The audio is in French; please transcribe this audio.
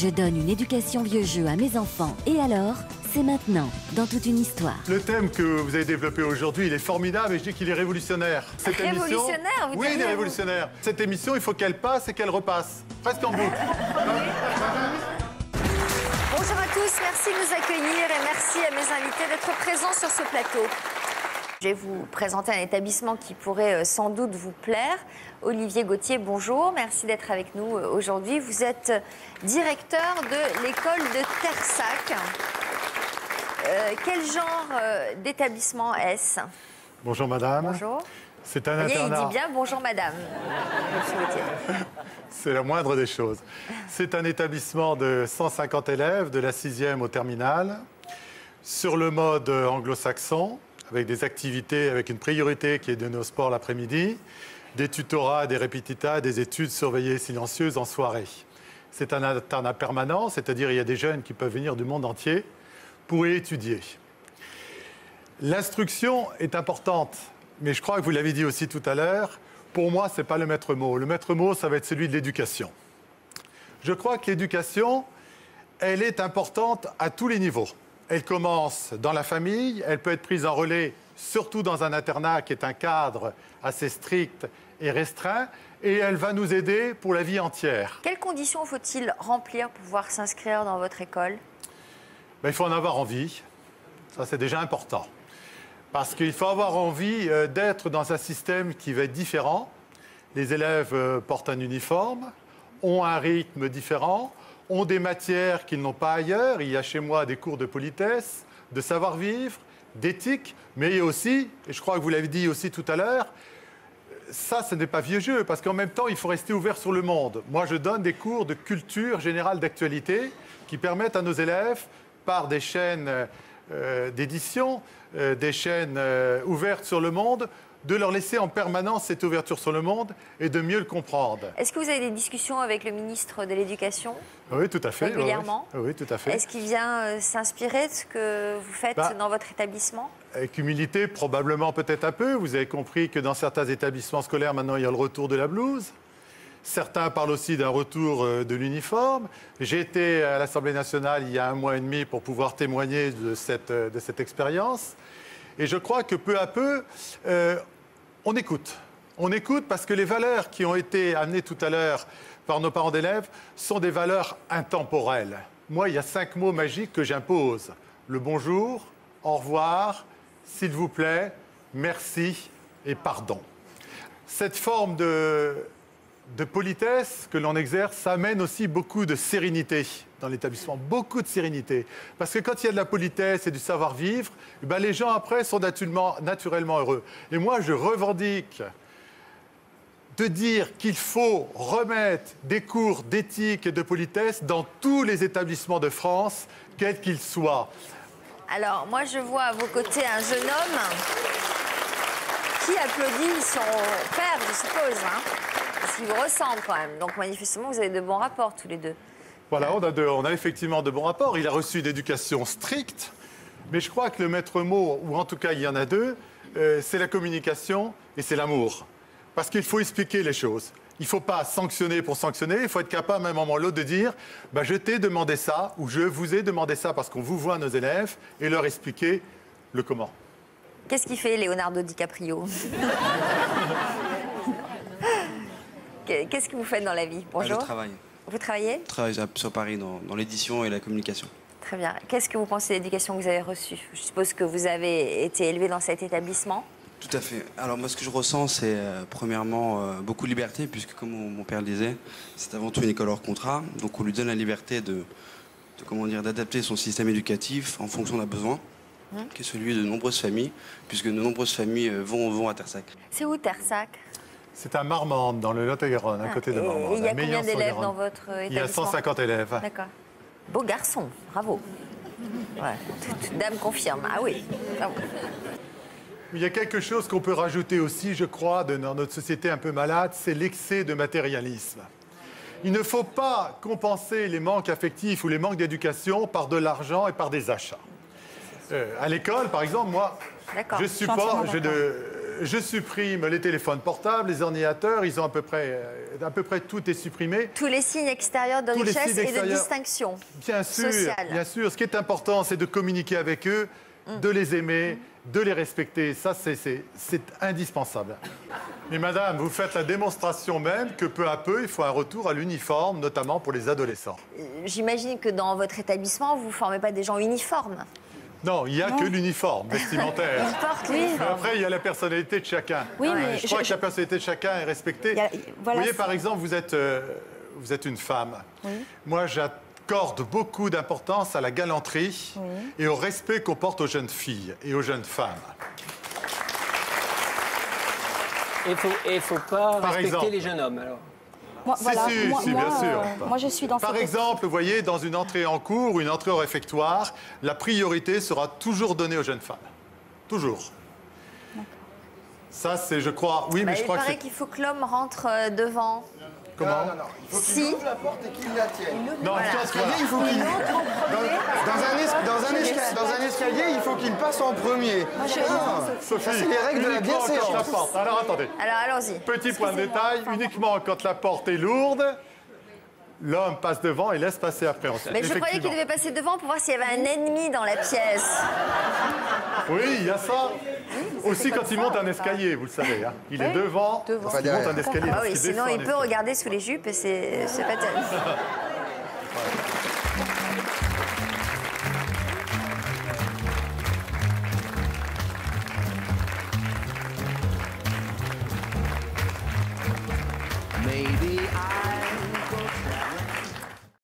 Je donne une éducation vieux jeu à mes enfants. Et alors, c'est maintenant, dans toute une histoire. Le thème que vous avez développé aujourd'hui, il est formidable et je dis qu'il est révolutionnaire. Révolutionnaire, vous Oui, il est diriez, révolutionnaire. Cette émission, il faut qu'elle passe et qu'elle repasse. Presque en boucle. Bonjour à tous, merci de nous accueillir et merci à mes invités d'être présents sur ce plateau. Je vais vous présenter un établissement qui pourrait sans doute vous plaire. Olivier Gauthier, bonjour, merci d'être avec nous aujourd'hui. Vous êtes directeur de l'école de Tersac. Quel genre d'établissement est-ce? Bonjour madame. Bonjour. C'est un Voyez, internat. il dit bien bonjour madame. Monsieur Gauthier. C'est la moindre des choses. C'est un établissement de 150 élèves, de la 6e au terminal, sur le mode anglo-saxon, avec des activités, avec une priorité qui est donnée au sport l'après-midi, des tutorats, des répétitas, des études surveillées silencieuses en soirée. C'est un internat permanent, c'est-à-dire il y a des jeunes qui peuvent venir du monde entier pour y étudier. L'instruction est importante, mais je crois que vous l'avez dit aussi tout à l'heure, pour moi, ce n'est pas le maître mot. Le maître mot, ça va être celui de l'éducation. Je crois que l'éducation, elle est importante à tous les niveaux. Elle commence dans la famille, elle peut être prise en relais, surtout dans un internat qui est un cadre assez strict et restreint, et elle va nous aider pour la vie entière. Quelles conditions faut-il remplir pour pouvoir s'inscrire dans votre école? Il faut en avoir envie, ça c'est déjà important. Parce qu'il faut avoir envie d'être dans un système qui va être différent. Les élèves portent un uniforme, ont un rythme différent, ont des matières qu'ils n'ont pas ailleurs. Il y a chez moi des cours de politesse, de savoir-vivre, d'éthique, mais il y a aussi, et je crois que vous l'avez dit aussi tout à l'heure, ça, ce n'est pas vieux jeu, parce qu'en même temps, il faut rester ouvert sur le monde. Moi, je donne des cours de culture générale d'actualité qui permettent à nos élèves, par des chaînes d'édition, des chaînes ouvertes sur le monde, de leur laisser en permanence cette ouverture sur le monde et de mieux le comprendre. Est-ce que vous avez des discussions avec le ministre de l'Éducation? Oui, tout à fait. Régulièrement? Oui, tout à fait. Est-ce qu'il vient s'inspirer de ce que vous faites dans votre établissement? Avec humilité, probablement peut-être un peu. Vous avez compris que dans certains établissements scolaires, maintenant, il y a le retour de la blouse. Certains parlent aussi d'un retour de l'uniforme. J'ai été à l'Assemblée nationale il y a 1 mois et demi pour pouvoir témoigner de cette expérience. Et je crois que peu à peu, on écoute. On écoute parce que les valeurs qui ont été amenées tout à l'heure par nos parents d'élèves sont des valeurs intemporelles. Moi, il y a 5 mots magiques que j'impose. Le bonjour, au revoir, s'il vous plaît, merci et pardon. Cette forme de politesse que l'on exerce, ça amène aussi beaucoup de sérénité dans l'établissement, beaucoup de sérénité. Parce que quand il y a de la politesse et du savoir-vivre, les gens après sont naturellement heureux. Et moi, je revendique de dire qu'il faut remettre des cours d'éthique et de politesse dans tous les établissements de France, quels qu'ils soient. Alors, moi, je vois à vos côtés un jeune homme qui applaudit son père, je suppose, parce qu'il vous ressemble quand même. Donc, manifestement, vous avez de bons rapports tous les deux. Voilà, on a effectivement de bons rapports. Il a reçu une éducation stricte, mais je crois que le maître mot, ou en tout cas il y en a deux, c'est la communication et c'est l'amour. Parce qu'il faut expliquer les choses. Il ne faut pas sanctionner pour sanctionner, il faut être capable à un moment ou l'autre de dire je t'ai demandé ça ou je vous ai demandé ça parce qu'on vous voit nos élèves et leur expliquer le comment. Qu'est-ce qu'il fait Leonardo DiCaprio? Qu'est-ce que vous faites dans la vie? Bonjour. Je travaille. Vous travaillez? Je travaille sur Paris dans l'édition et la communication. Très bien. Qu'est-ce que vous pensez de l'éducation que vous avez reçue? Je suppose que vous avez été élevé dans cet établissement. Tout à fait. Alors moi, ce que je ressens, c'est premièrement beaucoup de liberté, puisque comme mon père le disait, c'est avant tout une école hors contrat. Donc on lui donne la liberté d'adapter son système éducatif en fonction d'un besoin, qui est celui de nombreuses familles, puisque de nombreuses familles vont à Tersac. C'est où Tersac? C'est à Marmande, dans le Lot-et-Garonne, à côté de Marmande. Il y a combien d'élèves dans votre établissement? Il y a 150 élèves. D'accord. Beau garçon, bravo. Ouais. Toute dame confirme. Ah oui. Bravo. Il y a quelque chose qu'on peut rajouter aussi, je crois, dans notre société un peu malade, c'est l'excès de matérialisme. Il ne faut pas compenser les manques affectifs ou les manques d'éducation par de l'argent et par des achats. À l'école, par exemple, moi, je supporte, je supprime les téléphones portables, les ordinateurs, ils ont à peu près tout est supprimé. Tous les signes extérieurs de Tous les richesse signes et de extérieurs. distinction Bien sûr, sociale. bien sûr. Ce qui est important, c'est de communiquer avec eux, de les aimer, de les respecter. Ça, c'est indispensable. Mais madame, vous faites la démonstration même que peu à peu, il faut un retour à l'uniforme, notamment pour les adolescents. J'imagine que dans votre établissement, vous ne formez pas des gens uniformes. Non, il n'y a que l'uniforme vestimentaire. Ils portent Mais l'uniforme. après, il y a la personnalité de chacun. Oui, mais Je crois que la personnalité de chacun est respectée. Il y a- voilà, vous voyez, c'est- par exemple, vous êtes une femme. Moi, j'accorde beaucoup d'importance à la galanterie et au respect qu'on porte aux jeunes filles et aux jeunes femmes. Et il faut pas Par respecter exemple. les jeunes hommes, alors. Moi, Si, voilà, si, moi, si, bien moi, sûr. moi, je suis dans Par cette... exemple, vous voyez, dans une entrée en cours ou une entrée au réfectoire, la priorité sera toujours donnée aux jeunes femmes. Toujours. Ça, c'est, je crois... Oui, mais je Il crois que paraît c'est... qu'il faut que l'homme rentre devant. Comment Il faut qu'il Si. ouvre la porte et qu'il la tienne. Non, Voilà. je pense que... Il faut qu'il... Dans un escalier, il faut qu'il passe en premier. Sophie, Ça, c'est les règles de la uniquement quand la bienséance. porte... Alors, attendez. Alors, allons-y. Petit point de détail, uniquement quand la porte est lourde, l'homme passe devant et laisse passer après. Mais je croyais qu'il devait passer devant pour voir s'il y avait un ennemi dans la pièce. Oui, il y a ça. Aussi quand il monte un escalier, vous le savez. Hein. Il est devant, Pas il monte derrière. un escalier. Ah parce oui, qu'il sinon défend il un peut escalier. regarder sous les jupes et c'est pas terrible.